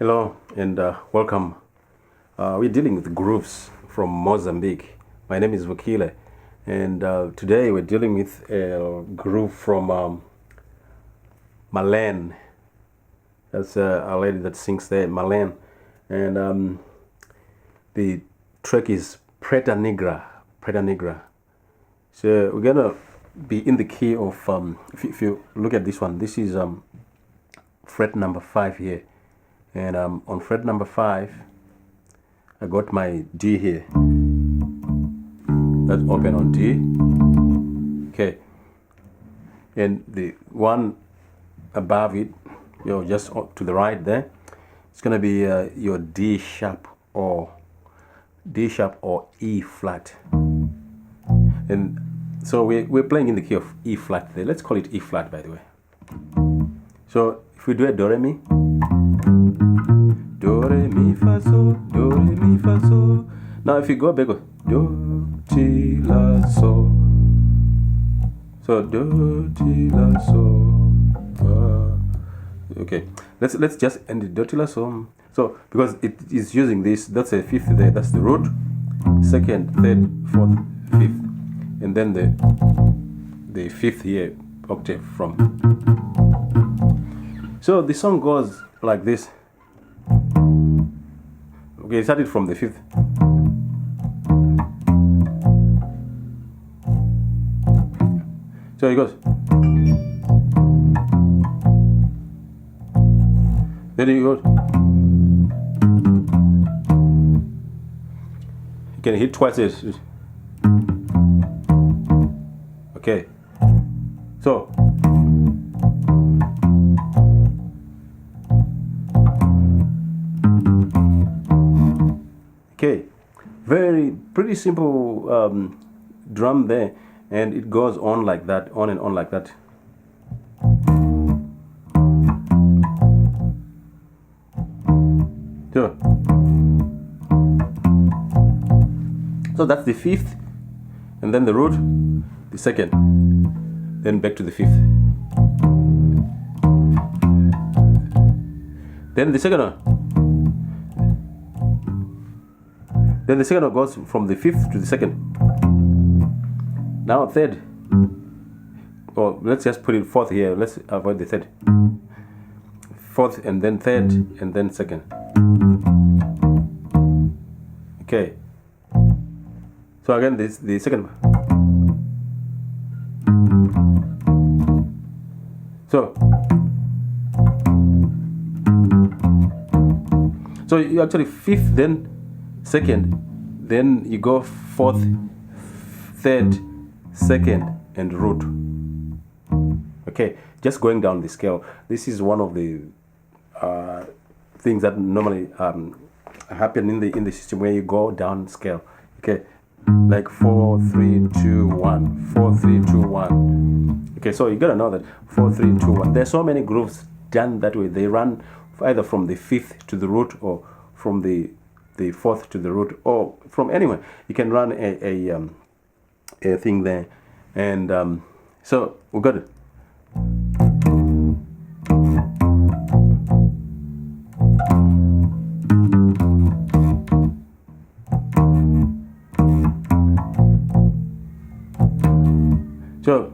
Hello and welcome. We're dealing with grooves from Mozambique. My name is Vakile, and today we're dealing with a groove from Marlene. That's a lady that sings there, Marlene. And the track is Preta Negra. Preta Negra. So we're gonna be in the key of, if you look at this one, this is fret number 5 here. And on fret number 5, I got my D here. That's open on D. Okay. And the one above it, just to the right there, it's gonna be your D sharp or E flat. And so we're playing in the key of E flat there. Let's call it E flat, by the way. So if we do a do re mi. Do re mi fa so, do re mi fa so. Now if you go back, do ti la so. So do ti la so. Okay, let's just end it. Do ti la so. So because it is using this, that's a fifth there. That's the root, second, third, fourth, fifth, and then the fifth here octave from. So the song goes like this. Okay, it started from the fifth. So it goes. Then it goes. You can hit twice this. Okay. So. Okay, pretty simple drum there, and it goes on like that, on and on like that. So that's the fifth, and then the root, the second, then back to the fifth. Then the second one. Then the second one goes from the fifth to the second. Now third. Or let's just put it fourth here. Let's avoid the third. Fourth and then third and then second. Okay. So again, this the second. So you actually fifth, then second, then you go fourth, third, second, and root. Okay, just going down the scale. This is one of the things that normally happen in the system where you go down scale. Okay, like 4, 3, 2, 1, 4, 3, 2, 1. Okay, so you gotta know that 4, 3, 2, 1. There's so many grooves done that way. They run either from the fifth to the root, or from the fourth to the root, or from anywhere. You can run a thing there, and so we got it. So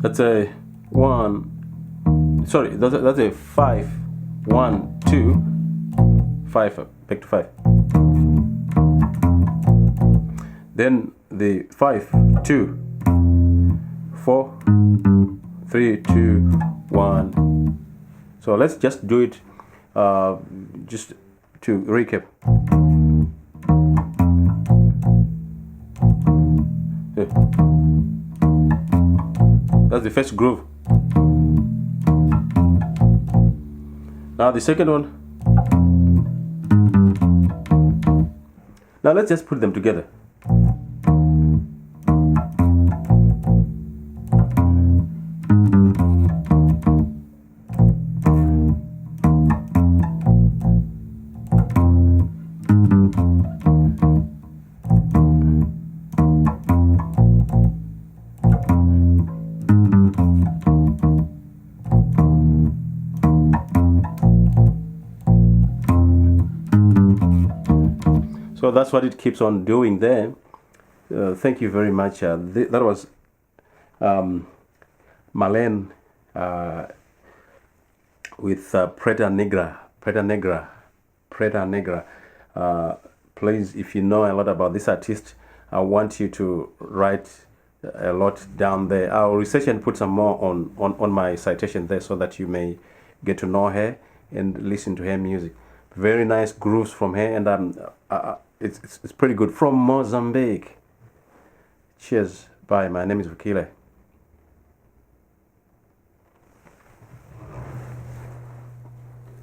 that's a 1. Sorry, that's a 5, 1, 2, 5, back to 5. Then the 5, 2, 4, 3, 2, 1. So let's just do it just to recap. That's the first groove. Now the second one. Now let's just put them together. So that's what it keeps on doing there. Thank you very much. That was Marlene with Preta Negra. Please, if you know a lot about this artist, I want you to write a lot down there. I'll research and put some more on my citation there so that you may get to know her and listen to her music. Very nice grooves from her, and it's pretty good. From Mozambique. Cheers. Bye. My name is Vukile.